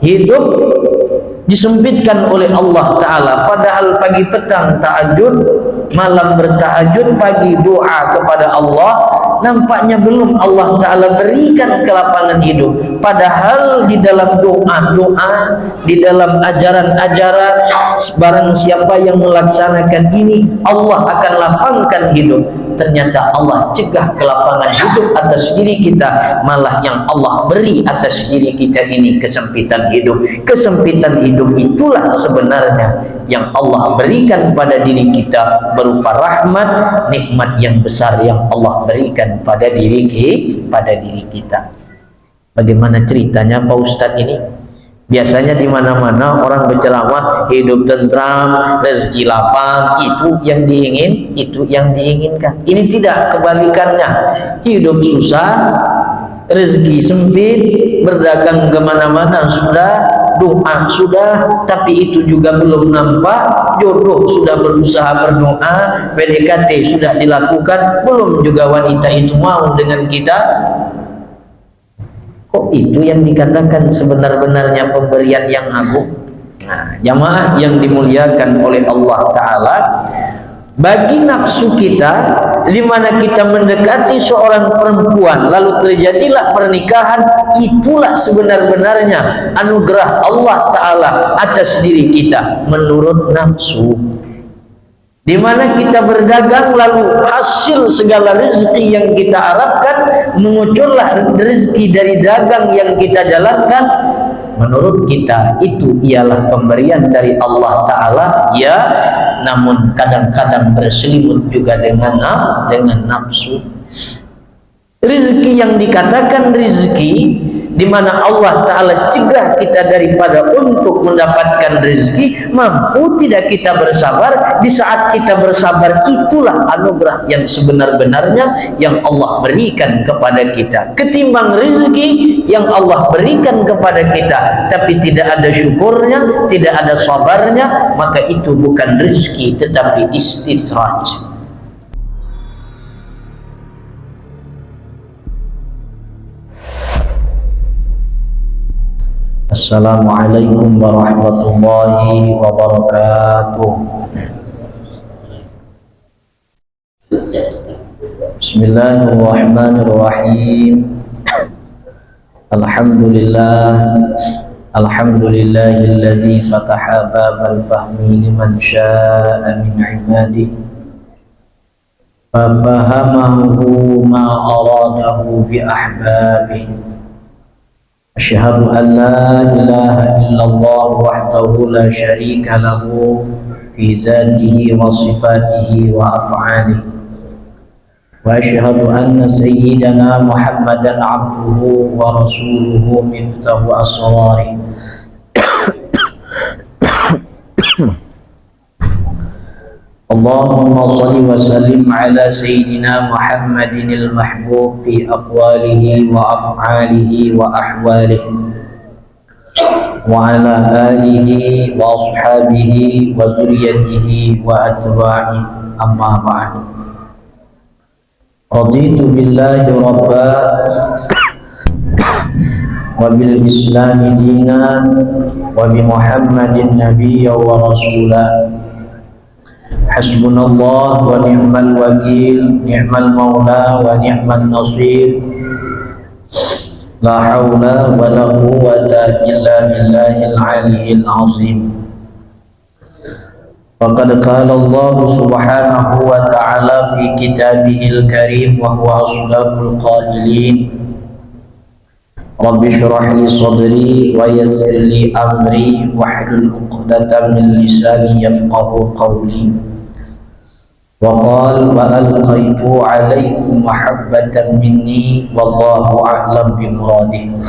hidup disempitkan oleh Allah Ta'ala. Padahal pagi petang tahajud, malam bertahajud, pagi doa kepada Allah, nampaknya belum Allah Ta'ala berikan kelapangan hidup. Padahal di dalam doa-doa, di dalam ajaran-ajaran, barang siapa yang melaksanakan ini, Allah akan lapangkan hidup. Ternyata Allah cegah kelapangan hidup atas diri kita, malah yang Allah beri atas diri kita ini kesempitan hidup. Kesempitan hidup itulah sebenarnya yang Allah berikan pada diri kita berupa rahmat, nikmat yang besar yang Allah berikan pada diri kita. Bagaimana ceritanya Pak Ustadz ini? Biasanya di mana-mana orang berceramah hidup tentram, rezeki lapang, itu yang diinginkan. Ini tidak, kebalikannya. Hidup susah, rezeki sempit, berdagang kemana-mana sudah, doa sudah, tapi itu juga belum nampak. Jodoh sudah berusaha berdoa, PDKT sudah dilakukan, belum juga wanita itu mau dengan kita. Kok itu yang dikatakan sebenar-benarnya pemberian yang agung? Nah, jamaah yang dimuliakan oleh Allah Ta'ala, bagi nafsu kita, di mana kita mendekati seorang perempuan lalu terjadilah pernikahan, itulah sebenar-benarnya anugerah Allah Ta'ala atas diri kita menurut nafsu. Di mana kita berdagang lalu hasil segala rezeki yang kita harapkan, mengucurlah rezeki dari dagang yang kita jalankan, menurut kita itu ialah pemberian dari Allah Ta'ala, ya, namun kadang-kadang berselimut juga dengan nafsu. Rezeki yang dikatakan rezeki, di mana Allah Ta'ala cegah kita daripada untuk mendapatkan rezeki, mampu tidak kita bersabar. Di saat kita bersabar, itulah anugerah yang sebenar-benarnya yang Allah berikan kepada kita. Ketimbang rezeki yang Allah berikan kepada kita tapi tidak ada syukurnya, tidak ada sabarnya, maka itu bukan rezeki tetapi istidraj. Assalamualaikum warahmatullahi wabarakatuh. Bismillahirrahmanirrahim. Alhamdulillahillazi fataha babal fahmi liman syaa'a min ibadihi fafahamahu ma aradahu bi ahbabihi. Asyhadu an la ilaha illallah wahdahu la syarika lahu fi zatihi wa sifatihi wa af'alihi, wa asyhadu anna sayyidana Muhammadan abduhu wa rasuluhu miftahu asrari. Allahumma salli wa sallim ala sayyidina Muhammadin al-mahbub fi aqwalihi wa af'alihi wa ahwalihi wa ala alihi wa ashabihi wa zuriyatihi wa atba'ihi, amma ba'd. Raditu billahi rabba wa bil islami dina wa bi Muhammadin nabiyya wa rasulah. Hasbunallah wa ni'mal wakil, ni'mal maula wa ni'mal nasir. La hawla wa la quwwata illa billahil aliyyil azim. Faqad qala Allah subhanahu wa ta'ala fi kitabihil karim wa huwa asdaqul qailin. Rabbi shrah li sadri wa yassir li amri wahlul 'uqdatam min lisani yafqahu qawli. Wa qala wa alqaitu 'alaikum mahabbatan minni wallahu a'lam bi muradih.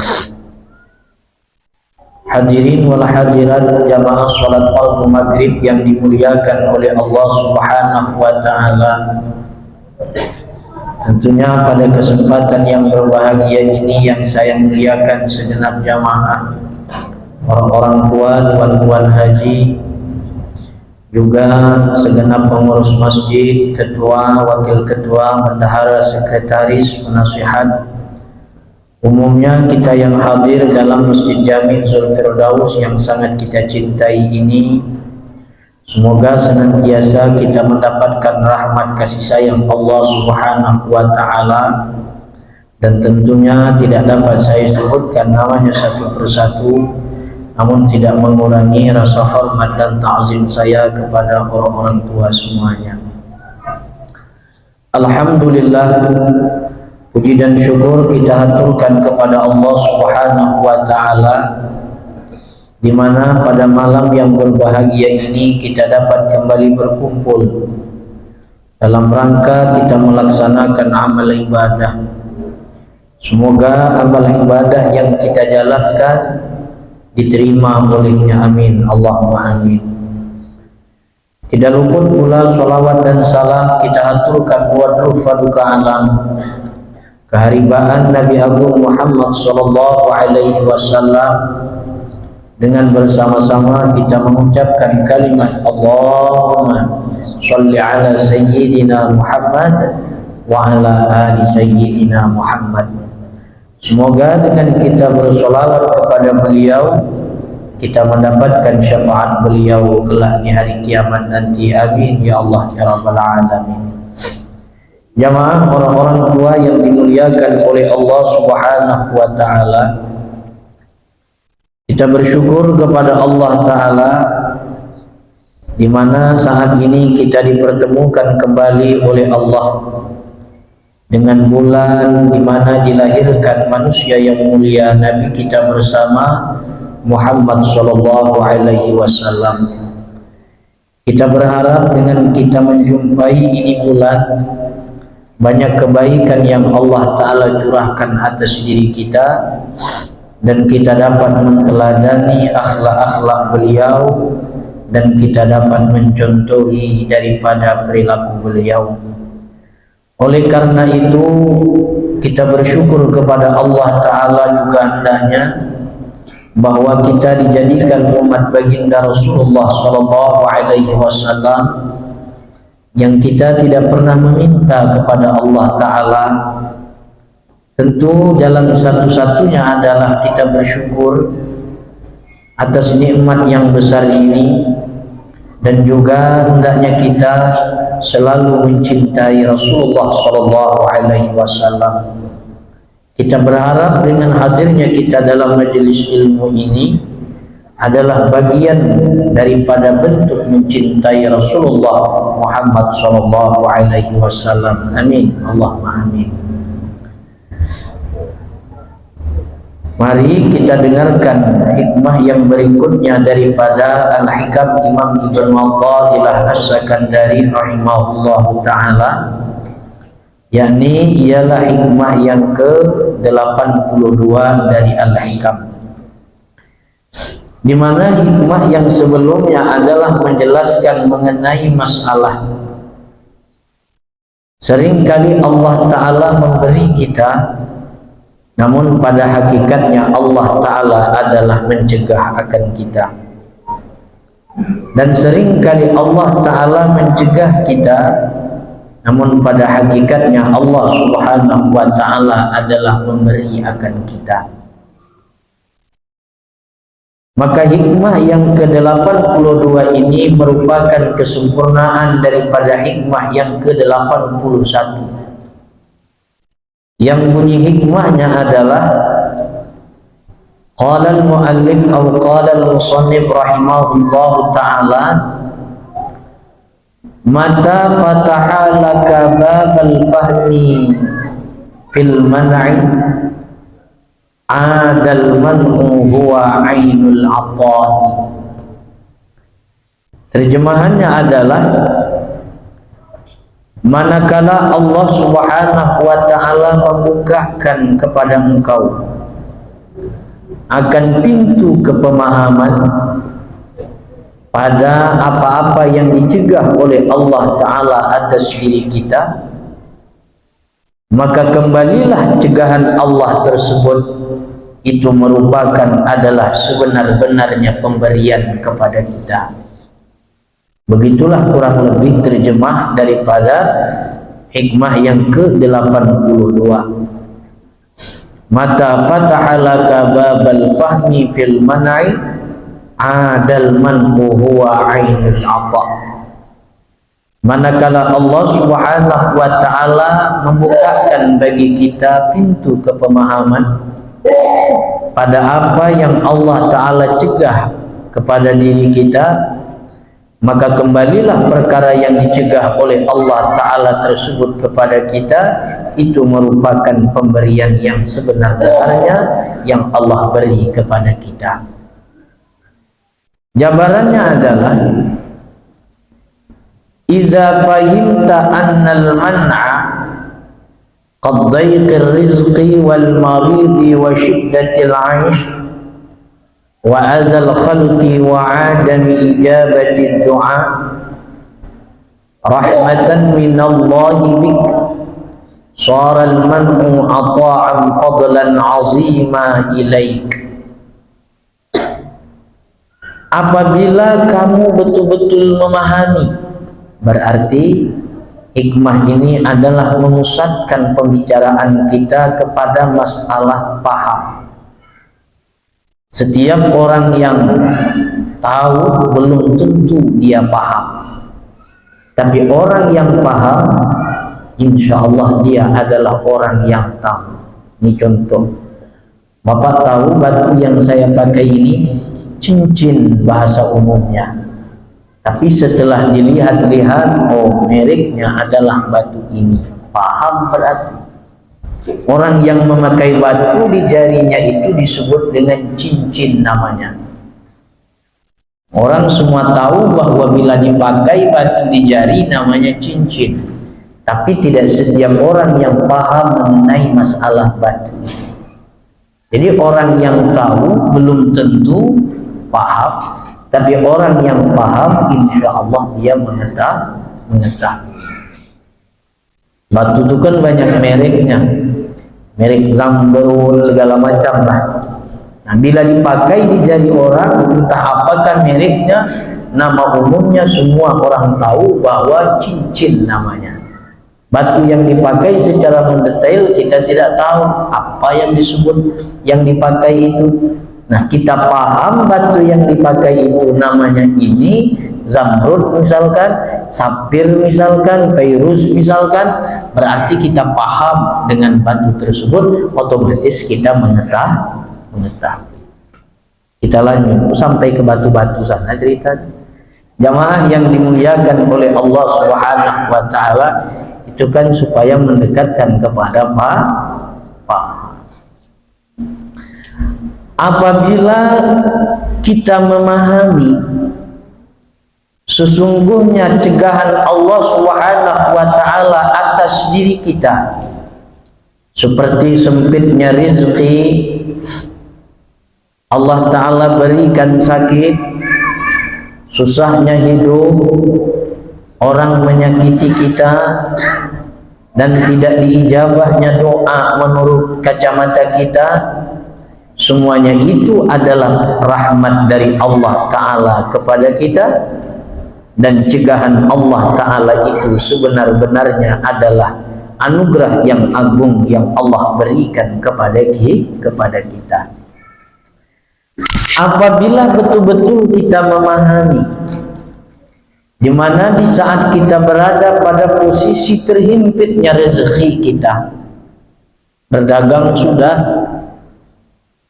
Hadirin wal hadirat jamaah salat maghrib yang dimuliakan oleh Allah Subhanahu wa taala. Tentunya pada kesempatan yang berbahagia ini yang saya muliakan segenap jamaah, orang-orang tua, tuan-tuan haji, juga segenap pengurus masjid, ketua, wakil ketua, bendahara, sekretaris, penasihat, Umumnya kita yang hadir dalam Masjid Jami' Zulfirdaus yang sangat kita cintai ini, semoga senantiasa kita mendapatkan rahmat kasih sayang Allah Subhanahu wa Ta'ala, dan tentunya tidak dapat saya sebutkan namanya satu persatu, namun tidak mengurangi rasa hormat dan ta'zim saya kepada orang-orang tua semuanya. Alhamdulillah, puji dan syukur kita haturkan kepada Allah Subhanahu wa Ta'ala, di mana pada malam yang berbahagia ini kita dapat kembali berkumpul dalam rangka kita melaksanakan amal ibadah. Semoga amal ibadah yang kita jalankan diterima olehnya, amin, Allahumma amin. Tidak luput pula salawat dan salam kita haturkan buat rufaduka alam keharibaan Nabi Agung Muhammad sallallahu alaihi wasallam, dengan bersama-sama kita mengucapkan kalimat Allahumma shalli ala sayyidina Muhammad wa ala ali sayyidina Muhammad. Semoga dengan kita bersolawat kepada beliau, kita mendapatkan syafaat beliau kelak di hari kiamat nanti, amin ya Allah ya rabbal alamin. Jamaah orang-orang tua yang dimuliakan oleh Allah Subhanahu wa Ta'ala, kita bersyukur kepada Allah Ta'ala di mana saat ini kita dipertemukan kembali oleh Allah dengan bulan di mana dilahirkan manusia yang mulia, Nabi kita bersama Muhammad sallallahu alaihi wasallam. Kita berharap dengan kita menjumpai ini bulan, banyak kebaikan yang Allah Ta'ala curahkan atas diri kita, dan kita dapat menteladani akhlak-akhlak beliau, dan kita dapat mencontohi daripada perilaku beliau. Oleh karena itu kita bersyukur kepada Allah Ta'ala juga hendaknya bahwa kita dijadikan umat baginda Rasulullah sallallahu alaihi wasallam, yang kita tidak pernah meminta kepada Allah Ta'ala. Tentu jalan satu-satunya adalah kita bersyukur atas nikmat yang besar ini, dan juga hendaknya kita selalu mencintai Rasulullah sallallahu alaihi wasallam. Kita berharap dengan hadirnya kita dalam majelis ilmu ini adalah bagian daripada bentuk mencintai Rasulullah Muhammad sallallahu alaihi wasallam. Amin, Allahumma amin. Mari kita dengarkan hikmah yang berikutnya daripada Al-Hikam Imam Ibn Athaillah As-Sakandari rahimahullahu ta'ala, yakni ialah hikmah yang ke-82 dari Al-Hikam, di mana hikmah yang sebelumnya adalah menjelaskan mengenai masalah seringkali Allah Ta'ala memberi kita, namun pada hakikatnya Allah Ta'ala adalah mencegah akan kita. Dan seringkali Allah Ta'ala mencegah kita, namun pada hakikatnya Allah Subhanahu wa Ta'ala adalah memberi akan kita. Maka hikmah yang ke-82 ini merupakan kesempurnaan daripada hikmah yang ke-81, yang bunyi hikmahnya adalah qala al-muallif atau qala al-musannif rahimahullahu ta'ala, mata fataha laka babal fahmi fil man'i adal man'u huwa ainul ata'i. Terjemahannya adalah, manakala Allah Subhanahu wa Ta'ala membukakan kepada engkau akan pintu kepemahaman pada apa-apa yang dicegah oleh Allah Ta'ala atas diri kita, maka kembalilah cegahan Allah tersebut, itu merupakan adalah sebenar-benarnya pemberian kepada kita. Begitulah kurang lebih terjemah daripada hikmah yang ke-82. mata fataha laka babal fahmi fil man'i adal man'u huwa ainul ata. Manakala Allah Subhanahu wa ta'ala membukakan bagi kita pintu kepemahaman pada apa yang Allah ta'ala cegah kepada diri kita, maka kembalilah perkara yang dicegah oleh Allah ta'ala tersebut kepada kita. Itu merupakan pemberian yang sebenar-benarnya yang Allah beri kepada kita. Jabarannya adalah idza fahimta annal man'a qad dayqir rizqi wal maridi wa shiddatil 'aish wa azal khalqi wa adami ijabati du'a rahmatan minallahi bik sara al man'u ata'an fadlan 'azima ilaik. Apabila kamu betul-betul memahami, berarti hikmah ini adalah memusatkan pembicaraan kita kepada masalah paham. Setiap orang yang tahu belum tentu dia paham, tapi orang yang paham insya Allah dia adalah orang yang tahu. Ini contoh, Bapak tahu batu yang saya pakai ini cincin bahasa umumnya, tapi setelah dilihat-lihat, oh mereknya adalah batu ini. Paham berarti orang yang memakai batu di jarinya itu disebut dengan cincin namanya. Orang semua tahu bahwa bila dipakai batu di jari namanya cincin, tapi tidak setiap orang yang paham mengenai masalah batu. Jadi orang yang tahu belum tentu paham, tapi orang yang paham insya Allah dia mengetahui. Batu itu kan banyak mereknya, merek Zamrud segala macam lah. Nah, bila dipakai di jari orang, entah apakah mereknya, nama umumnya semua orang tahu bahwa cincin namanya. Batu yang dipakai secara mendetail kita tidak tahu apa yang disebut yang dipakai itu. Nah, kita paham batu yang dipakai itu namanya ini Zamrud misalkan, Sapir misalkan, Fairuz misalkan, berarti kita paham dengan batu tersebut, otomatis kita mengetahui. Kita lanjut sampai ke batu-batu sana cerita. Jamaah yang dimuliakan oleh Allah Subhanahu wa ta'ala, itu kan supaya mendekatkan kepada paham. Apabila kita memahami sesungguhnya cegahan Allah Subhanahu wa ta'ala atas diri kita, seperti sempitnya rezeki, Allah ta'ala berikan sakit, susahnya hidup, orang menyakiti kita, dan tidak diijabahnya doa menurut kacamata kita, semuanya itu adalah rahmat dari Allah Ta'ala kepada kita, dan cegahan Allah Ta'ala itu sebenar-benarnya adalah anugerah yang agung yang Allah berikan kepada kita. Apabila betul-betul kita memahami di mana di saat kita berada pada posisi terhimpitnya rezeki kita, berdagang sudah,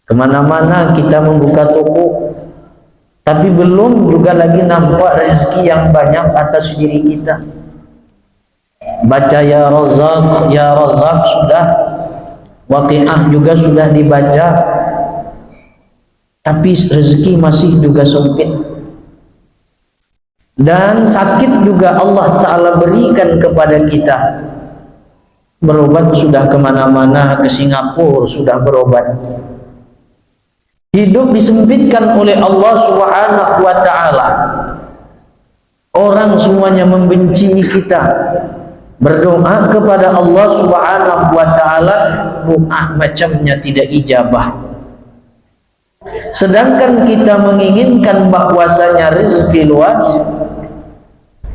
kemana-mana kita membuka toko, tapi belum juga lagi nampak rezeki yang banyak atas diri kita. Baca ya Razak sudah, Waqiah juga sudah dibaca, tapi rezeki masih juga sempit. Dan sakit juga Allah Ta'ala berikan kepada kita. Berobat sudah kemana-mana, ke Singapura sudah berobat. Hidup disempitkan oleh Allah Subhanahu wa ta'ala. Orang semuanya membenci kita. Berdoa kepada Allah Subhanahu wa ta'ala, doa macamnya tidak ijabah. Sedangkan kita menginginkan bahwasanya rezeki luas,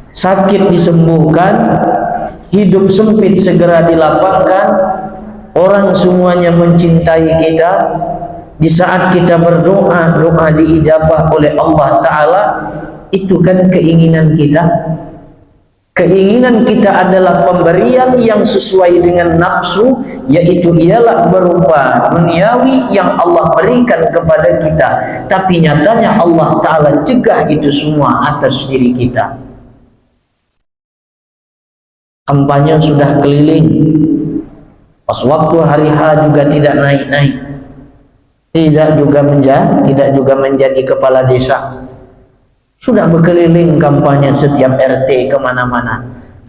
sakit disembuhkan, hidup sempit segera dilapangkan, orang semuanya mencintai kita, di saat kita berdoa, doa diijabah oleh Allah Ta'ala, itu kan keinginan kita. Keinginan kita adalah pemberian yang sesuai dengan nafsu, yaitu ialah berupa duniawi yang Allah berikan kepada kita. Tapi nyatanya Allah Ta'ala cegah itu semua atas diri kita. Kampanye sudah keliling, pas waktu hari H juga tidak naik-naik, tidak juga menjadi kepala desa. Sudah berkeliling kampanye setiap RT kemana-mana,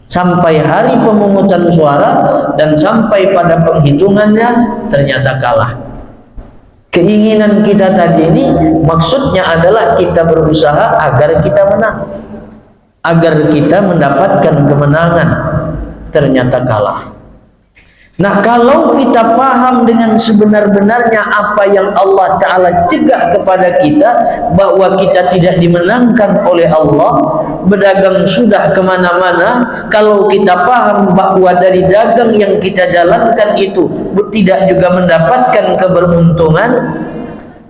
sampai hari pemungutan suara dan sampai pada penghitungannya ternyata kalah. Keinginan kita tadi ini maksudnya adalah kita berusaha agar kita menang, agar kita mendapatkan kemenangan, ternyata kalah. Nah, kalau kita paham dengan sebenar-benarnya apa yang Allah Ta'ala cegah kepada kita, bahwa kita tidak dimenangkan oleh Allah, berdagang sudah kemana-mana. Kalau kita paham bahwa dari dagang yang kita jalankan itu tidak juga mendapatkan keberuntungan,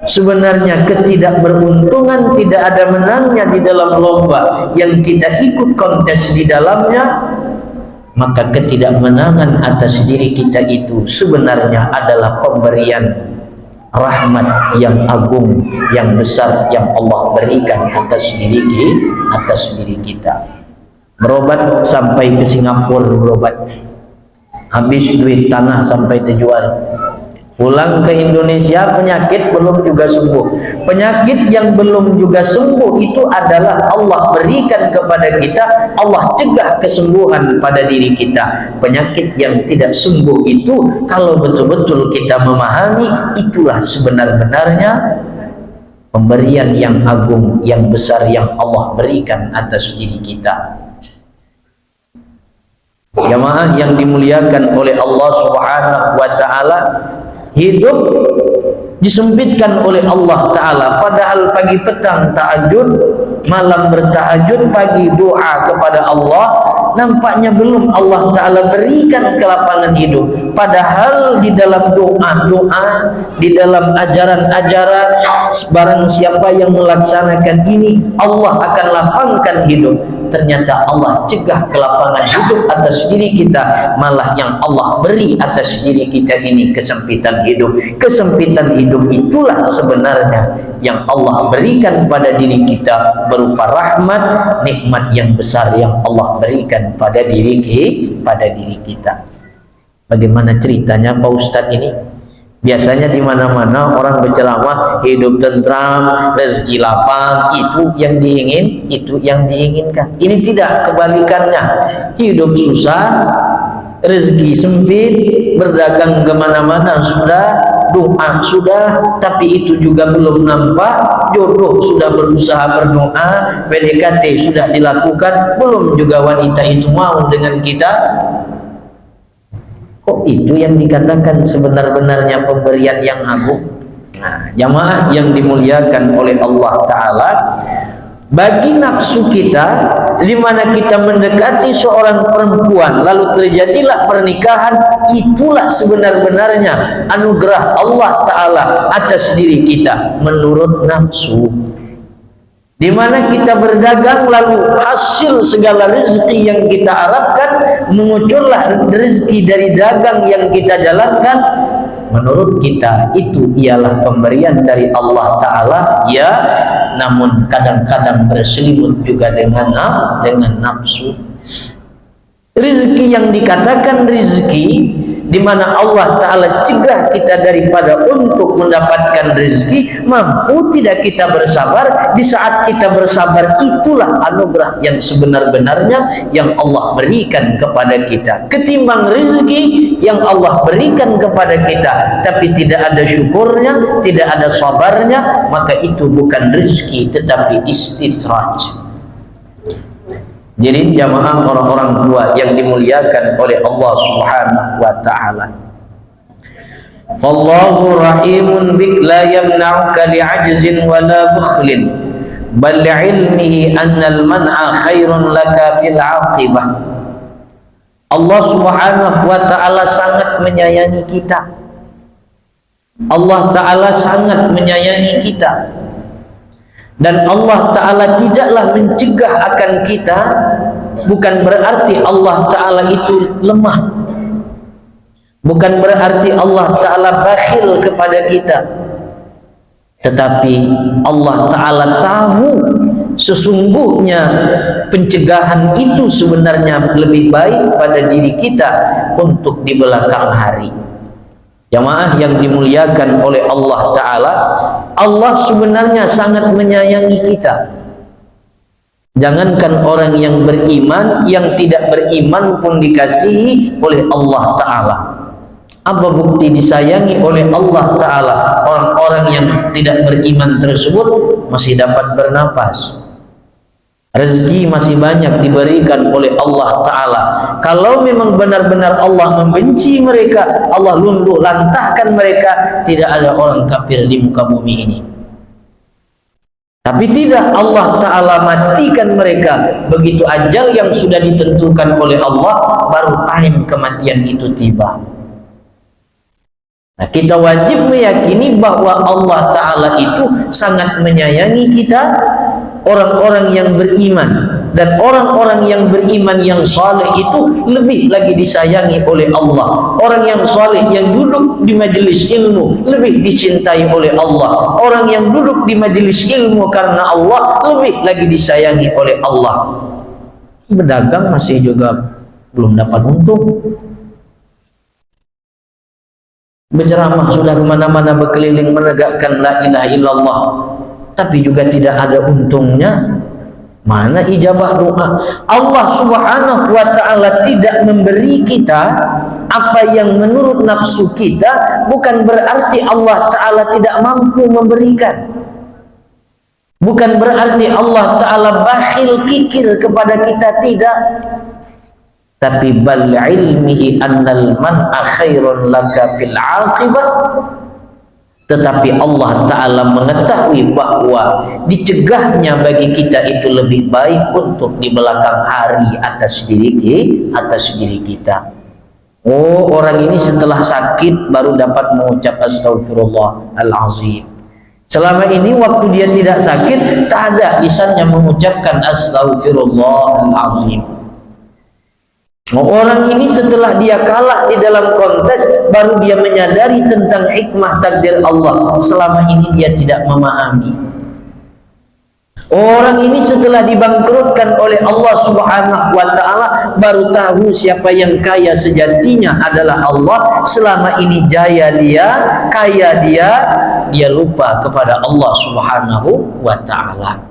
sebenarnya ketidakberuntungan, tidak ada menangnya di dalam lomba yang kita ikut kontes di dalamnya, maka ketidakmenangan atas diri kita itu sebenarnya adalah pemberian rahmat yang agung, yang besar yang Allah berikan atas diri kita. Berobat sampai ke Singapura, berobat habis duit tanah sampai terjual. Pulang ke Indonesia, penyakit belum juga sembuh. Penyakit yang belum juga sembuh itu adalah Allah berikan kepada kita, Allah cegah kesembuhan pada diri kita. Penyakit yang tidak sembuh itu, kalau betul-betul kita memahami, itulah sebenar-benarnya pemberian yang agung, yang besar yang Allah berikan atas diri kita. Jamaah yang dimuliakan oleh Allah Subhanahu wa Ta'ala, hidup disempitkan oleh Allah Ta'ala, padahal pagi petang tahajud, malam bertahajud, pagi doa kepada Allah, nampaknya belum Allah Ta'ala berikan kelapangan hidup. Padahal di dalam doa-doa, di dalam ajaran-ajaran, barang siapa yang melaksanakan ini, Allah akan lapangkan hidup. Ternyata Allah cegah kelapangan hidup atas diri kita, malah yang Allah beri atas diri kita ini kesempitan hidup. Kesempitan hidup itulah sebenarnya yang Allah berikan pada diri kita berupa rahmat, nikmat yang besar yang Allah berikan pada diri kita. Bagaimana ceritanya Pak Ustadz ini? Biasanya di mana-mana orang berceramah hidup tentram, rezeki lapang, itu yang diinginkan. Ini tidak, kebalikannya. Hidup susah, rezeki sempit, berdagang kemana-mana sudah, doa sudah, tapi itu juga belum nampak. Jodoh sudah berusaha berdoa, PDKT sudah dilakukan, belum juga wanita itu mau dengan kita. Kok itu yang dikatakan sebenar-benarnya pemberian yang agung? Nah, jamaah yang dimuliakan oleh Allah Ta'ala, bagi nafsu kita, di mana kita mendekati seorang perempuan lalu terjadilah pernikahan, itulah sebenar-benarnya anugerah Allah Ta'ala atas diri kita menurut nafsu. Di mana kita berdagang lalu hasil segala rezeki yang kita harapkan, mengucurlah rezeki dari dagang yang kita jalankan, menurut kita itu ialah pemberian dari Allah Ta'ala, ya, namun kadang-kadang berselimut juga dengan nafsu. Rezeki yang dikatakan rezeki, di mana Allah Ta'ala cegah kita daripada untuk mendapatkan rezeki, mampu tidak kita bersabar. Di saat kita bersabar, itulah anugerah yang sebenar-benarnya yang Allah berikan kepada kita. Ketimbang rezeki yang Allah berikan kepada kita tapi tidak ada syukurnya, tidak ada sabarnya, maka itu bukan rezeki tetapi istidraj. Jadi jamaah orang-orang tua yang dimuliakan oleh Allah Subhanahu wa Ta'ala, Wallahu rahimun bik la yamna'uka li'ajzin wa la bukhlin bal li'ilmihi anna al-man'a khairun laka fil 'aqibah. Allah Subhanahu wa ta'ala sangat menyayangi kita. Allah ta'ala sangat menyayangi kita. Dan Allah ta'ala tidaklah mencegah akan kita. Bukan berarti Allah ta'ala itu lemah. Bukan berarti Allah ta'ala bakhil kepada kita. Tetapi Allah ta'ala tahu sesungguhnya pencegahan itu sebenarnya lebih baik pada diri kita untuk di belakang hari. Jamaah yang dimuliakan oleh Allah ta'ala, Allah sebenarnya sangat menyayangi kita. Jangankan orang yang beriman, yang tidak beriman pun dikasihi oleh Allah ta'ala. Apa bukti disayangi oleh Allah ta'ala? Orang-orang yang tidak beriman tersebut masih dapat bernapas, rezeki masih banyak diberikan oleh Allah ta'ala. Kalau memang benar-benar Allah membenci mereka, Allah luluh lantahkan mereka, tidak ada orang kafir di muka bumi ini. Tapi tidak, Allah ta'ala matikan mereka. Begitu ajal yang sudah ditentukan oleh Allah, baru time kematian itu tiba. Nah, kita wajib meyakini bahwa Allah ta'ala itu sangat menyayangi kita, orang-orang yang beriman. Dan orang-orang yang beriman yang saleh itu lebih lagi disayangi oleh Allah. Orang yang saleh yang duduk di majelis ilmu lebih dicintai oleh Allah. Orang yang duduk di majelis ilmu karena Allah lebih lagi disayangi oleh Allah. Berdagang masih juga belum dapat untung. Berceramah sudah kemana-mana berkeliling menegakkan la ilaha illallah, tapi juga tidak ada untungnya. Mana ijabah doa? Allah Subhanahu wa ta'ala tidak memberi kita apa yang menurut nafsu kita, bukan berarti Allah ta'ala tidak mampu memberikan. Bukan berarti Allah ta'ala bakhil kikir kepada kita, tidak. Tapi bal ilmihi annal man'a khairun laka fil aqibah. Tetapi Allah ta'ala mengetahui bahwa dicegahnya bagi kita itu lebih baik untuk di belakang hari atas diri kita. Oh, orang ini setelah sakit baru dapat mengucap astagfirullahalazim. Selama ini waktu dia tidak sakit, tak ada lisannya mengucapkan astagfirullahalazim. Orang ini setelah dia kalah di dalam kontes, baru dia menyadari tentang hikmah takdir Allah. Selama ini dia tidak memahami. Orang ini setelah dibangkrutkan oleh Allah Subhanahu wa ta'ala, baru tahu siapa yang kaya sejatinya adalah Allah. Selama ini jaya dia, kaya dia lupa kepada Allah Subhanahu wa ta'ala.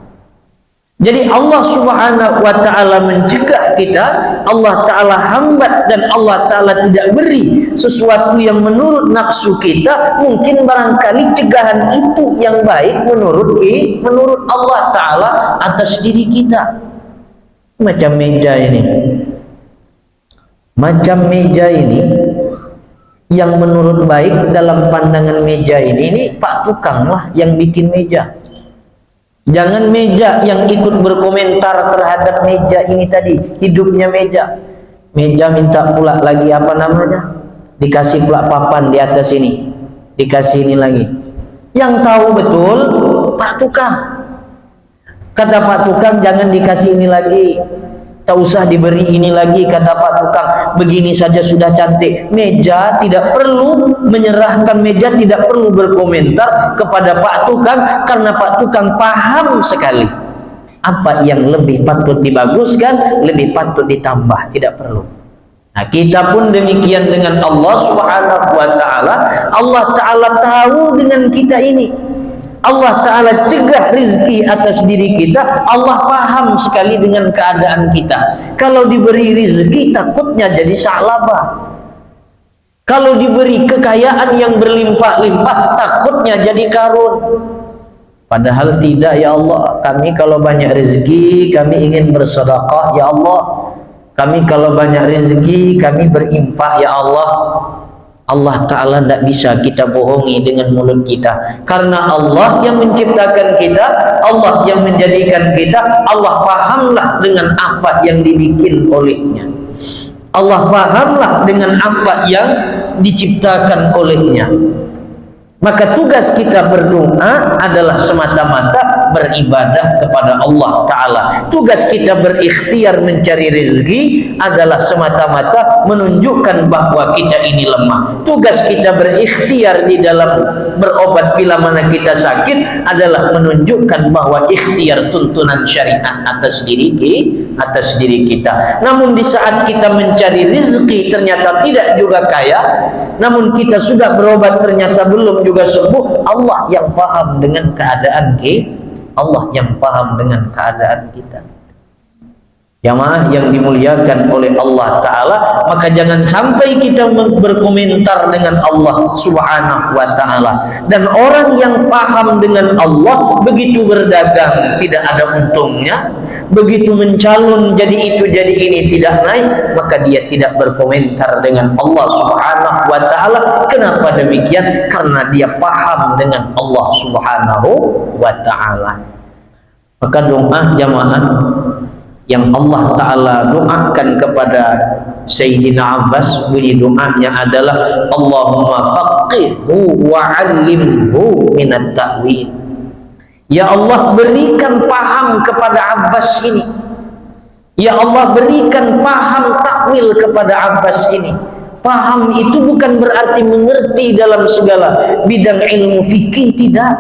Jadi Allah Subhanahu wa ta'ala mencegah kita, Allah ta'ala hambat, dan Allah ta'ala tidak beri sesuatu yang menurut nafsu kita. Mungkin barangkali cegahan itu yang baik menurut Allah ta'ala atas diri kita. Macam meja ini, yang menurut baik dalam pandangan meja ini Pak Tukang lah yang bikin meja. Jangan meja yang ikut berkomentar terhadap meja ini tadi, hidupnya meja. Meja minta pula lagi apa namanya? Dikasih pula papan di atas ini, dikasih ini lagi. Yang tahu betul Pak Tukang. Kata Pak Tukang, jangan dikasih ini lagi, tak usah diberi ini lagi, kata Pak Tukang. Begini saja sudah cantik. Meja tidak perlu menyerahkan, meja tidak perlu berkomentar kepada Pak Tukang, karena Pak Tukang paham sekali apa yang lebih patut dibaguskan, lebih patut ditambah, tidak perlu. Nah, kita pun demikian dengan Allah Subhanahu wa ta'ala. Allah ta'ala tahu dengan kita ini. Allah ta'ala cegah rizki atas diri kita. Allah paham sekali dengan keadaan kita. Kalau diberi rizki takutnya jadi sa'labah. Kalau diberi kekayaan yang berlimpah-limpah takutnya jadi karun. Padahal tidak, ya Allah. Kami kalau banyak rezeki kami ingin bersedekah, ya Allah. Kami kalau banyak rezeki kami berinfak, ya Allah. Allah Ta'ala tidak bisa kita bohongi dengan mulut kita, karena Allah yang menciptakan kita, Allah yang menjadikan kita, Allah pahamlah dengan apa yang dibikin olehnya. Allah pahamlah dengan apa yang diciptakan olehnya. Maka tugas kita berdoa adalah semata-mata beribadah kepada Allah Ta'ala. Tugas kita berikhtiar mencari rezeki adalah semata-mata menunjukkan bahwa kita ini lemah. Tugas kita berikhtiar di dalam berobat bila mana kita sakit adalah menunjukkan bahwa ikhtiar tuntunan syariat atas diri kita. Namun di saat kita mencari rezeki ternyata tidak juga kaya, namun kita sudah berobat ternyata belum juga sembuh, Allah yang paham dengan keadaan kita. Allah yang paham dengan keadaan kita. Jamaah yang dimuliakan oleh Allah Ta'ala, maka jangan sampai kita berkomentar dengan Allah Subhanahu wa Ta'ala. Dan orang yang paham dengan Allah, begitu berdagang tidak ada untungnya, begitu mencalon jadi itu jadi ini tidak naik, maka dia tidak berkomentar dengan Allah Subhanahu wa Ta'ala. Kenapa demikian? Karena dia paham dengan Allah Subhanahu wa Ta'ala. Maka doa jamaah yang Allah Ta'ala doakan kepada Sayyidina Abbas, bunyi doanya adalah Allahumma faqihhu wa'allimhu minat ta'wil. Ya Allah, berikan paham kepada Abbas ini. Ya Allah, berikan paham takwil kepada Abbas ini. Paham itu bukan berarti mengerti dalam segala bidang ilmu fikih, tidak.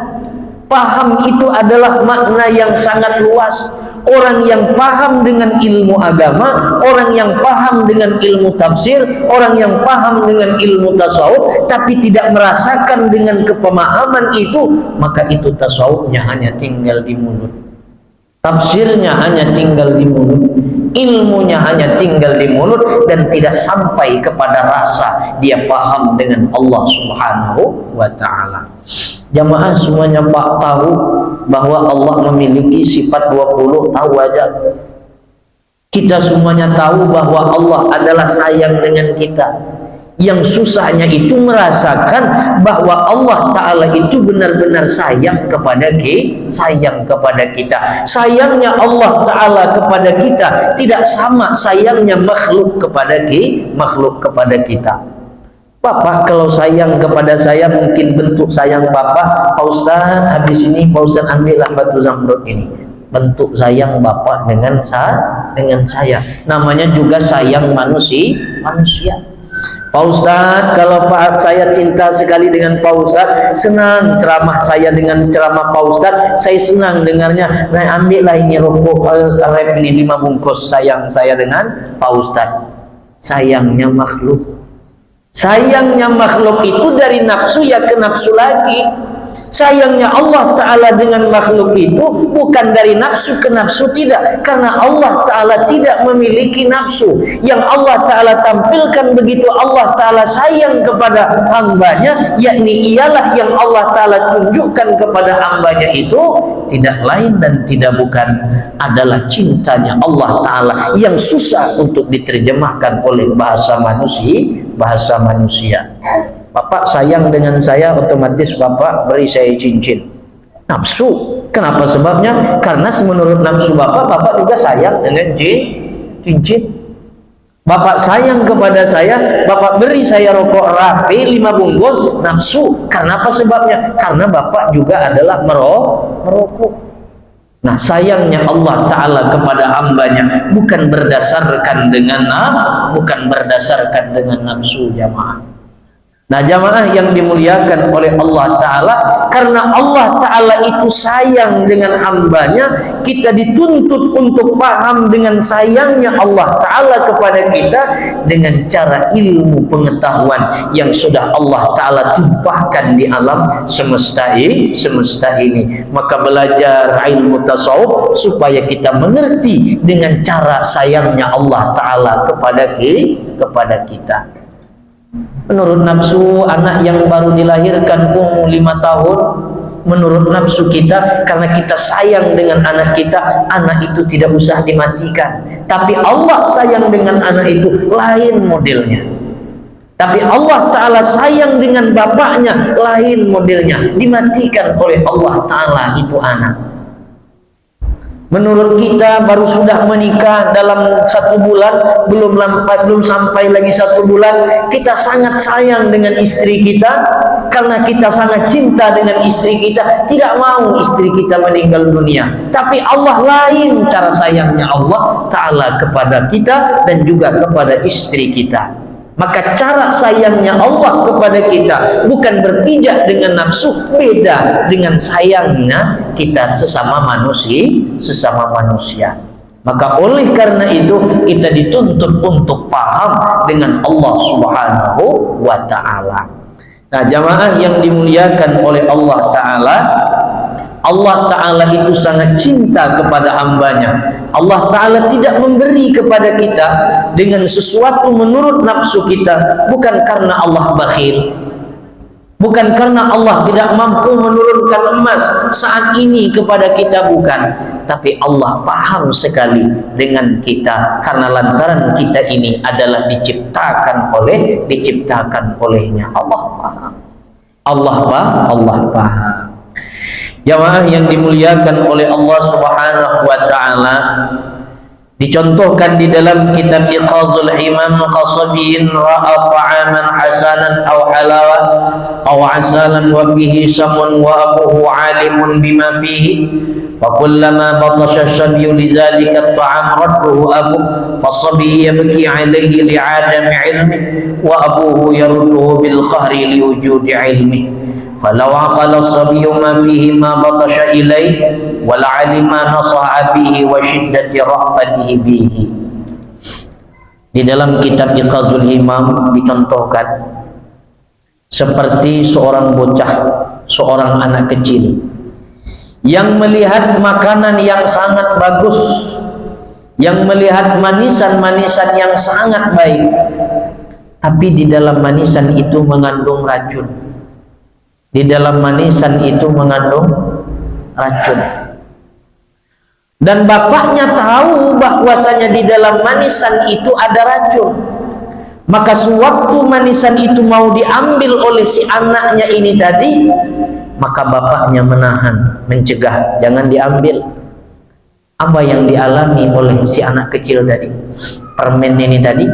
Paham itu adalah makna yang sangat luas. Orang yang paham dengan ilmu agama, orang yang paham dengan ilmu tafsir, orang yang paham dengan ilmu tasawuf, tapi tidak merasakan dengan kepemahaman itu, maka itu tasawufnya hanya tinggal di mulut, tafsirnya hanya tinggal di mulut, ilmunya hanya tinggal di mulut, dan tidak sampai kepada rasa dia paham dengan Allah Subhanahu wa Ta'ala. Jamaah semuanya Pak tahu bahwa Allah memiliki sifat 20, tahu aja. Kita semuanya tahu bahwa Allah adalah sayang dengan kita. Yang susahnya itu merasakan bahwa Allah Ta'ala itu benar-benar sayang kepada kita. Sayangnya Allah Ta'ala kepada kita tidak sama sayangnya makhluk kepada kita. Bapak kalau sayang kepada saya, mungkin bentuk sayang Bapak, Pak Ustaz, habis ini Pak Ustaz ambillah batu zamrud ini. Bentuk sayang Bapak dengan saya. Namanya juga sayang manusia. Pak Ustaz, kalau Pak saya cinta sekali dengan Pak Ustaz, senang ceramah saya dengan ceramah Pak Ustaz, saya senang dengarnya. Nah, ambillah ini rokok rep ini 5 bungkus, sayang saya dengan Pak Ustaz. Sayangnya makhluk. Sayangnya makhluk itu dari nafsu ya ke nafsu lagi. Sayangnya Allah Ta'ala dengan makhluk itu bukan dari nafsu ke nafsu, tidak. Karena Allah Ta'ala tidak memiliki nafsu. Yang Allah Ta'ala tampilkan begitu Allah Ta'ala sayang kepada hambanya, yakni ialah yang Allah Ta'ala tunjukkan kepada hambanya itu tidak lain dan tidak bukan adalah cintanya Allah Ta'ala yang susah untuk diterjemahkan oleh bahasa manusia. Bapak sayang dengan saya, otomatis Bapak beri saya cincin. Nafsu. Kenapa sebabnya? Karena menurut nafsu Bapak juga sayang dengan cincin. Bapak sayang kepada saya, Bapak beri saya rokok Rafi 5 bungkus, nafsu. Karena apa sebabnya? Karena Bapak juga adalah merokok. Nah, sayangnya Allah Ta'ala kepada hambanya bukan berdasarkan dengan nafsu jamaah. Nah, jamaah yang dimuliakan oleh Allah Ta'ala, karena Allah Ta'ala itu sayang dengan hambanya, kita dituntut untuk paham dengan sayangnya Allah Ta'ala kepada kita dengan cara ilmu pengetahuan yang sudah Allah Ta'ala tumpahkan di alam semesta ini. Maka belajar ilmu tasawuf supaya kita mengerti dengan cara sayangnya Allah Ta'ala kepada kita. Menurut nafsu, anak yang baru dilahirkan umur 5 tahun, menurut nafsu kita, karena kita sayang dengan anak kita, anak itu tidak usah dimatikan. Tapi Allah sayang dengan anak itu lain modelnya. Tapi Allah Ta'ala sayang dengan bapaknya lain modelnya, dimatikan oleh Allah Ta'ala itu anak. Menurut kita baru sudah menikah dalam 1 bulan, belum sampai lagi 1 bulan, kita sangat sayang dengan istri kita, karena kita sangat cinta dengan istri kita, tidak mau istri kita meninggal dunia. Tapi Allah lain cara sayangnya Allah Ta'ala kepada kita dan juga kepada istri kita. Maka cara sayangnya Allah kepada kita bukan berpijak dengan nafsu, beda dengan sayangnya kita sesama manusia. Maka oleh karena itu kita dituntut untuk paham dengan Allah Subhanahu wa Ta'ala. Nah, jamaah yang dimuliakan oleh Allah Ta'ala, Allah Ta'ala itu sangat cinta kepada hambanya. Allah Ta'ala tidak memberi kepada kita dengan sesuatu menurut nafsu kita, bukan karena Allah bakhil, bukan karena Allah tidak mampu menurunkan emas saat ini kepada kita, bukan. Tapi Allah paham sekali dengan kita, karena lantaran kita ini adalah diciptakan olehnya. Allah paham. Allah paham. Jamaah yang dimuliakan oleh Allah Subhanahu wa Ta'ala, dicontohkan di dalam kitab Iqazul Himam, qasabiyin ra'a ta'aman hasanan aw halawa aw asalan wa bihi samun wa abuhu alimun bima fihi wa kullama batasha as-sabyu lidhalika at-ta'am radduhu abu fas-sabiyyu yabki alayhi li'adami ilmi wa abuhu yarudduhu bil khahri liwujudi ilmi. Falau aqala as-sabiyyu ma fihi ma batasha ilaihi wal alima nasaha bihi wa shiddati ra'fatihi bihi. Di dalam kitab Iqazul Himam dicontohkan seperti seorang bocah, seorang anak kecil yang melihat makanan yang sangat bagus, yang melihat manisan-manisan yang sangat baik, tapi di dalam manisan itu mengandung racun. Di dalam manisan itu mengandung racun. Dan bapaknya tahu bahwasanya di dalam manisan itu ada racun. Maka sewaktu manisan itu mau diambil oleh si anaknya ini tadi, maka bapaknya menahan, mencegah, jangan diambil. Apa yang dialami oleh si anak kecil tadi? Permen ini tadi,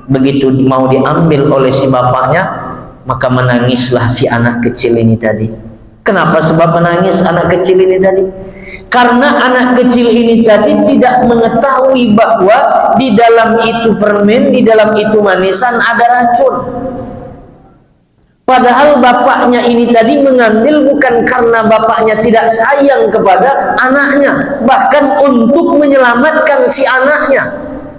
begitu mau diambil oleh si bapaknya, maka menangislah si anak kecil ini tadi. Kenapa sebab menangis anak kecil ini tadi? Karena anak kecil ini tadi tidak mengetahui bahwa di dalam itu permen, di dalam itu manisan ada racun. Padahal bapaknya ini tadi mengambil bukan karena bapaknya tidak sayang kepada anaknya, bahkan untuk menyelamatkan si anaknya,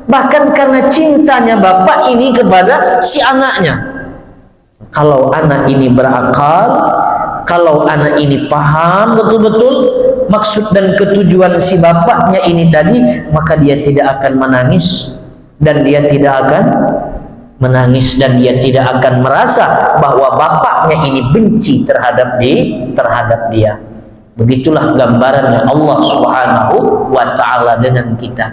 bahkan karena cintanya bapak ini kepada si anaknya. Kalau anak ini berakal, kalau anak ini paham betul-betul maksud dan ketujuan si bapaknya ini tadi, maka dia tidak akan menangis, dan dia tidak akan merasa bahwa bapaknya ini benci terhadap dia. Begitulah gambarannya Allah Subhanahu wa Ta'ala dengan kita.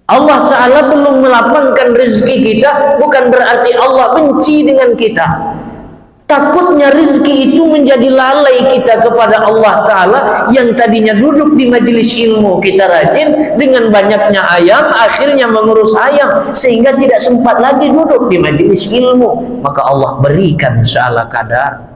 Allah Ta'ala belum melapangkan rezeki kita, bukan berarti Allah benci dengan kita. Takutnya rezeki itu menjadi lalai kita kepada Allah Ta'ala, yang tadinya duduk di majelis ilmu kita rajin, dengan banyaknya ayam akhirnya mengurus ayam sehingga tidak sempat lagi duduk di majelis ilmu. Maka Allah berikan seala kadar.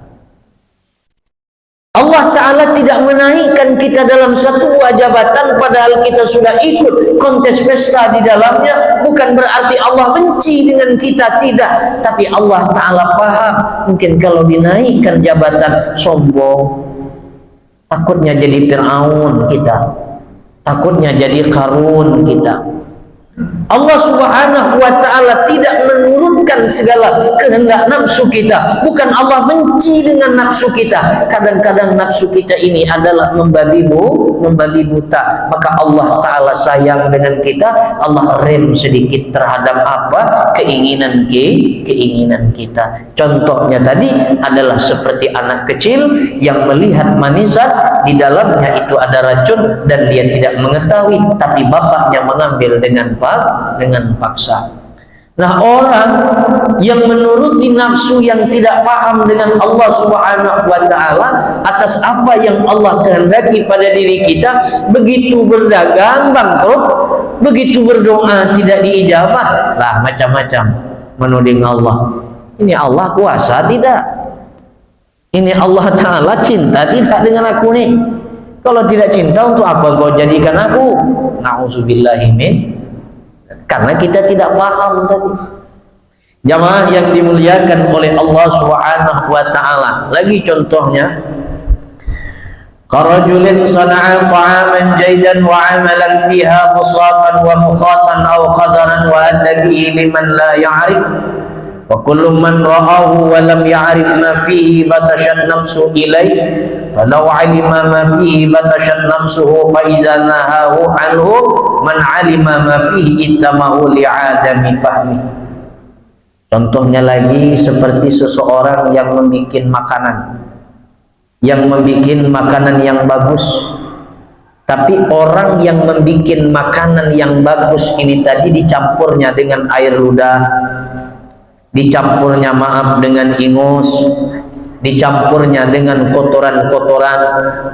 Allah Ta'ala tidak menaikkan kita dalam satu buah jabatan padahal kita sudah ikut kontes pesta di dalamnya, bukan berarti Allah benci dengan kita, tidak. Tapi Allah Ta'ala paham, mungkin kalau dinaikkan jabatan sombong, takutnya jadi Fir'aun kita, takutnya jadi Qarun kita. Allah Subhanahu wa Ta'ala tidak menurunkan segala kehendak nafsu kita, bukan Allah benci dengan nafsu kita. Kadang-kadang nafsu kita ini adalah membabi buta, maka Allah Ta'ala sayang dengan kita, Allah rem sedikit terhadap apa keinginan kita. Contohnya tadi adalah seperti anak kecil yang melihat manisan, di dalamnya itu ada racun dan dia tidak mengetahui, tapi bapaknya mengambil dengan paksa. Nah, orang yang menuruti nafsu yang tidak paham dengan Allah Subhanahu wa taala atas apa yang Allah kehendaki pada diri kita, begitu berdagang bangkrut, begitu berdoa tidak diijabah, lah macam-macam menuding Allah. Ini Allah kuasa tidak? Ini Allah taala cinta tidak dengan aku nih? Kalau tidak cinta, untuk apa kau jadikan aku? Nauzubillahi min. Karena kita tidak paham tadi. Jamaah yang dimuliakan oleh Allah Subhanahu wa taala. Lagi contohnya, karajulin sana'a ta'aman jaydan wa 'amalan fiha musatan wa mukhatan aw khazaran wa adda bihi liman la ya'rif wa kullu man ra'ahu wa lam ya'rif ma fihi batashan nafsu ilayhi falau 'alima ma fihi batashan nafsuhu fa idza nahahu 'anhu man 'alima ma fihi ittamahu li'adami fahmi. Contohnya lagi seperti seseorang yang membuat makanan yang bagus, tapi orang yang membuat makanan yang bagus ini tadi dicampurnya dengan air ludah, dicampurnya dengan ingus, dicampurnya dengan kotoran-kotoran,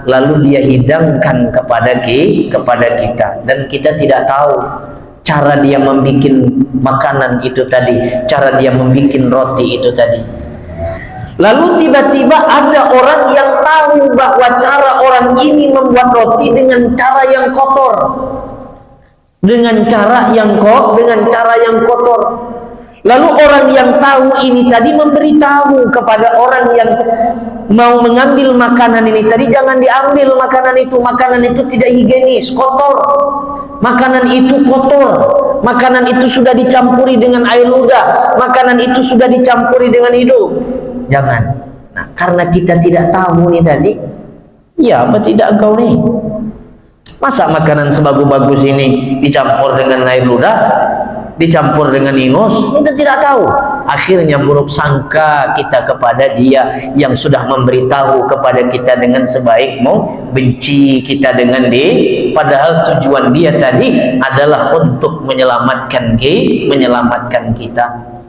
lalu dia hidangkan kepada kita, dan kita tidak tahu cara dia membuat makanan itu tadi, cara dia membuat roti itu tadi. Lalu tiba-tiba ada orang yang tahu bahwa cara orang ini membuat roti dengan cara yang kotor, dengan cara yang kotor. Lalu orang yang tahu ini tadi memberitahu kepada orang yang mau mengambil makanan ini tadi, jangan diambil makanan itu tidak higienis, kotor. Makanan itu kotor, makanan itu sudah dicampuri dengan air ludah, makanan itu sudah dicampuri dengan hidup. Jangan. Nah, karena kita tidak tahu nih tadi, ya apa tidak engkau nih? Masa makanan sebagus-bagus ini dicampur dengan air ludah, dicampur dengan ingus? Kita tidak tahu. Akhirnya buruk sangka kita kepada dia yang sudah memberitahu kepada kita dengan sebaik mau, benci kita dengan dia, padahal tujuan dia tadi adalah untuk menyelamatkan kita.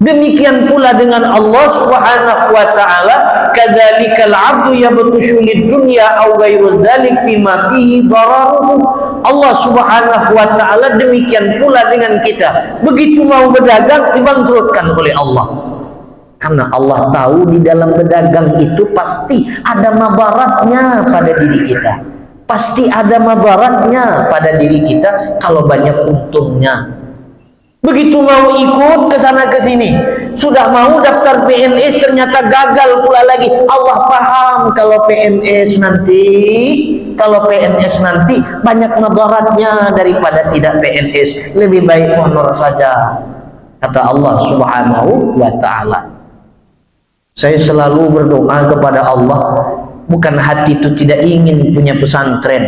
Demikian pula dengan Allah Subhanahu wa taala, kadzalikal 'abdu yabtushu lid-dunya aw ghairu dzalik fima fihi dararuhu. Allah Subhanahu wa taala demikian pula dengan kita. Begitu mau berdagang dibangkrutkan oleh Allah. Karena Allah tahu di dalam berdagang itu pasti ada madaratnya pada diri kita. Pasti ada madaratnya pada diri kita kalau banyak untungnya. Begitu mau ikut ke sana ke sini, sudah mau daftar PNS ternyata gagal pula lagi. Allah paham kalau PNS nanti banyak madaratnya daripada tidak PNS. Lebih baik honor saja, kata Allah Subhanahu wa taala. Saya selalu berdoa kepada Allah, bukan hati itu tidak ingin punya pesantren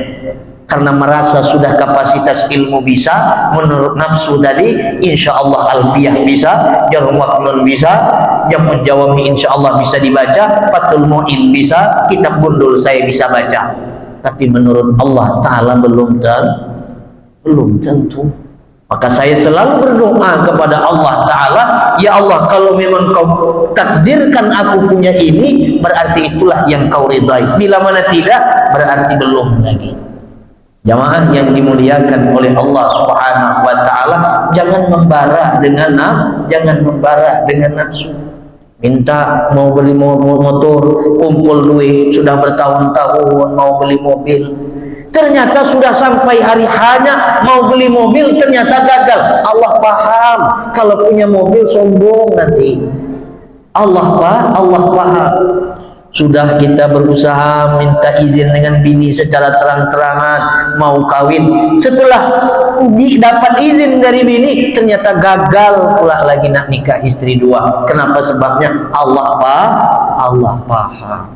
karena merasa sudah kapasitas ilmu bisa, menurut nafsu tadi insya Allah alfiyah bisa, Jarh Maknun bisa, Jam'ud Jawami insya Allah bisa dibaca, Fathul Mu'in bisa, kitab Gundul saya bisa baca, tapi menurut Allah Ta'ala belum tentu. Maka saya selalu berdoa kepada Allah Ta'ala, ya Allah, kalau memang kau takdirkan aku punya ini, berarti itulah yang kau ridai. Bila mana tidak, berarti belum lagi. Jamaah yang dimuliakan oleh Allah Subhanahu wa taala, jangan membara dengan nafsu. Minta mau beli motor, kumpul duit sudah bertahun-tahun mau beli mobil. Ternyata sudah sampai hari hanya mau beli mobil ternyata gagal. Allah paham kalau punya mobil sombong nanti. Allah paham. Sudah kita berusaha minta izin dengan bini secara terang-terangan mau kawin, setelah dapat izin dari bini ternyata gagal pula lagi nak nikah istri dua. Kenapa? Sebabnya Allah paham.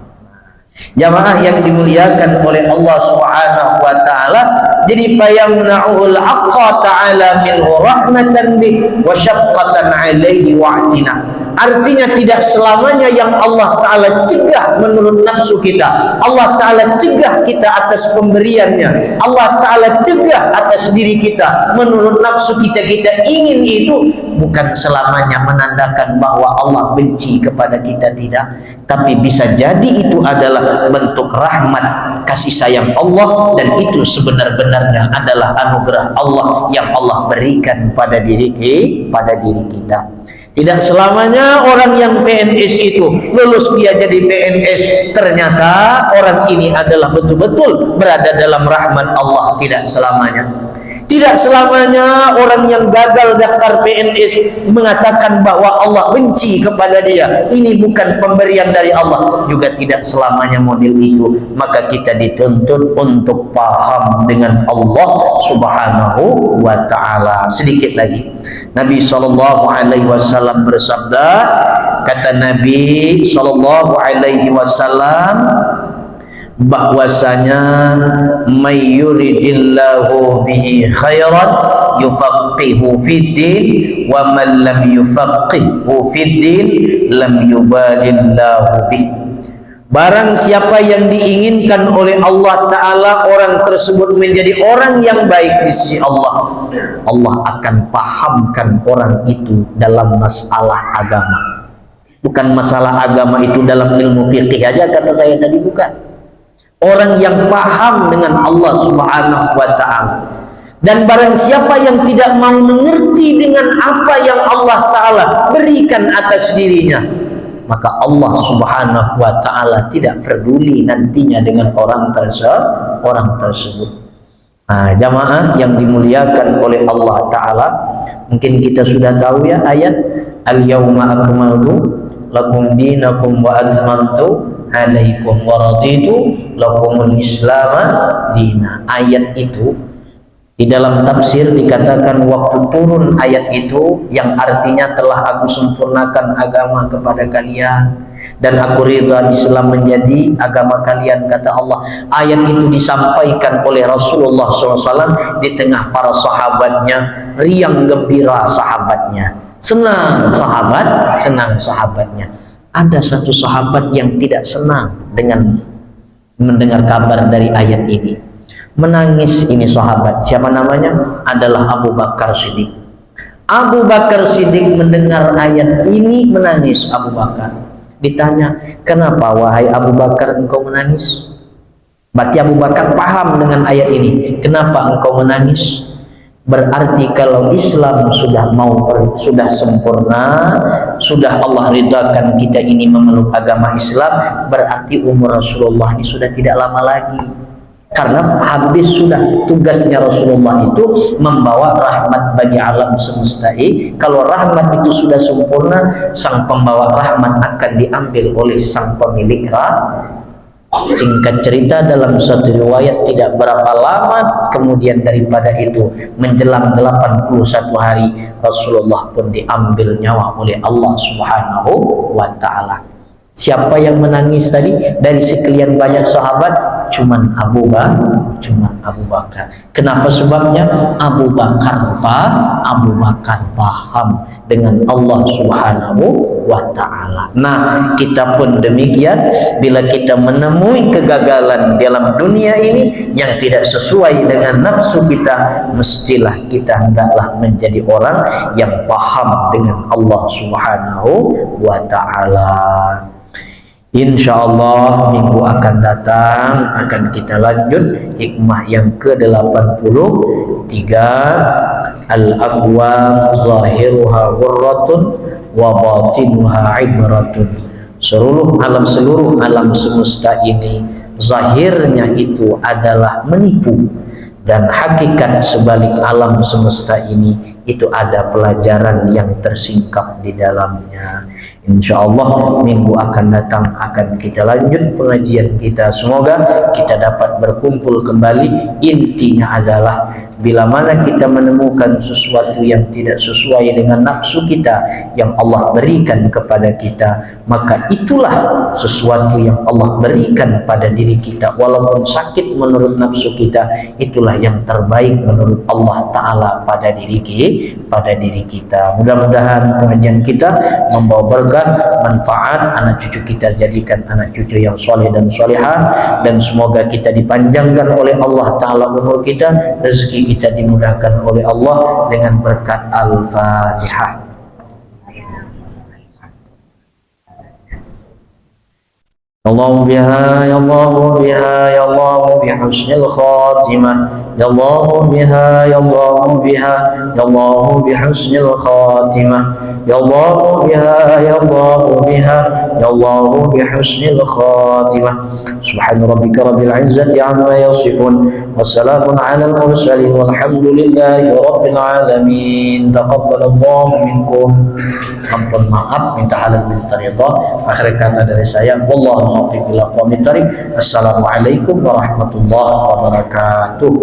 Jamaah yang dimuliakan oleh Allah Subhanahu wa taala, jadi fayamna'ul haqqa ta'ala minhu rahmatan bih wa syafqatan alaihi wa atina. Artinya tidak selamanya yang Allah Ta'ala cegah menurut nafsu kita. Allah Ta'ala cegah kita atas pemberiannya. Allah Ta'ala cegah atas diri kita menurut nafsu kita. Kita ingin itu, bukan selamanya menandakan bahwa Allah benci kepada kita, tidak. Tapi bisa jadi itu adalah bentuk rahmat, kasih sayang Allah, dan itu sebenar-benarnya adalah anugerah Allah yang Allah berikan pada diri kita. Tidak selamanya orang yang PNS itu lulus dia jadi PNS, ternyata orang ini adalah betul-betul berada dalam rahmat Allah. Tidak selamanya. Tidak selamanya orang yang gagal daftar PNS mengatakan bahwa Allah benci kepada dia. Ini bukan pemberian dari Allah. Juga tidak selamanya model itu. Maka kita dituntut untuk paham dengan Allah Subhanahu wa Ta'ala. Sedikit lagi, Nabi SAW bersabda, kata Nabi SAW, bahwasanya may yuridillahu bihi khairan yufaqihu fiddin wa man lam yufaqihu fiddin lam yubalillahu bih. Barang siapa yang diinginkan oleh Allah Ta'ala orang tersebut menjadi orang yang baik di sisi Allah, Allah akan pahamkan orang itu dalam masalah agama. Bukan masalah agama itu dalam ilmu fikih aja kata saya tadi, bukan. Orang yang paham dengan Allah Subhanahu wa Ta'ala. Dan barang siapa yang tidak mau mengerti dengan apa yang Allah Ta'ala berikan atas dirinya, maka Allah Subhanahu wa Ta'ala tidak peduli nantinya dengan orang tersebut. Nah, jamaah yang dimuliakan oleh Allah Ta'ala, mungkin kita sudah tahu ya ayat al-yawma akmaltu lakum dinakum wa atmamtu alaikum wa raditu lakumul islama dina. Ayat itu di dalam tafsir dikatakan waktu turun ayat itu yang artinya telah aku sempurnakan agama kepada kalian dan aku ridha Islam menjadi agama kalian, kata Allah. Ayat itu disampaikan oleh Rasulullah SAW di tengah para sahabatnya, riang gembira sahabatnya, senang sahabatnya. Ada satu sahabat yang tidak senang dengan mendengar kabar dari ayat ini. Menangis ini sahabat. Siapa namanya? Adalah Abu Bakar Siddiq. Abu Bakar Siddiq mendengar ayat ini menangis. Abu Bakar ditanya, kenapa wahai Abu Bakar engkau menangis? Berarti Abu Bakar paham dengan ayat ini. Kenapa engkau menangis? Berarti kalau Islam sudah sempurna, sudah Allah ridhakan kita ini memeluk agama Islam, berarti umur Rasulullah ini sudah tidak lama lagi. Karena habis sudah tugasnya Rasulullah itu membawa rahmat bagi alam semesta. Kalau rahmat itu sudah sempurna, sang pembawa rahmat akan diambil oleh sang pemilik rahmat. Singkat cerita, dalam satu riwayat tidak berapa lama kemudian daripada itu, menjelang 81 hari, Rasulullah pun diambil nyawa oleh Allah Subhanahu wa Ta'ala. Siapa yang menangis tadi dari sekian banyak sahabat? Cuman Abu Bakar. Kenapa sebabnya? Abu Bakar paham dengan Allah Subhanahu wa Ta'ala. Nah, kita pun demikian. Bila kita menemui kegagalan dalam dunia ini yang tidak sesuai dengan nafsu kita, mestilah kita hendaklah menjadi orang yang paham dengan Allah Subhanahu wa Ta'ala. InsyaAllah minggu akan datang akan kita lanjut hikmah yang ke-83, al-aqwam zahiruha ghurratun wa batinuha ibratun. Seluruh alam semesta ini zahirnya itu adalah menipu, dan hakikat sebalik alam semesta ini itu ada pelajaran yang tersingkap di dalamnya. InsyaAllah minggu akan datang akan kita lanjut pengajian kita. Semoga kita dapat berkumpul kembali. Intinya adalah bila mana kita menemukan sesuatu yang tidak sesuai dengan nafsu kita yang Allah berikan kepada kita, maka itulah sesuatu yang Allah berikan pada diri kita. Walaupun sakit menurut nafsu kita, itulah yang terbaik menurut Allah Ta'ala pada diri pada diri kita. Mudah-mudahan pengajian kita membawa berkah, manfaat, anak cucu kita jadikan anak cucu yang soleh dan solehah, dan semoga kita dipanjangkan oleh Allah Ta'ala umur kita, rezeki kita dimudahkan oleh Allah dengan berkat Al-Fatihah. الله بها يا الله بها يا الله بحسن الخاتمة يا الله بها يا الله بها يا الله بحسن الخاتمة يا الله بها يا الله بها يا الله بحسن الخاتمة سبحان ربك رب العزة عما يصفون والسلام على المرسلين والحمد لله رب العالمين. تقبل الله منكم. Ampun, maaf, minta halal minta ridha. Akhir kata dari saya, wallahu muwaffiq ila aqwamit thariq. Assalamualaikum warahmatullahi wabarakatuh.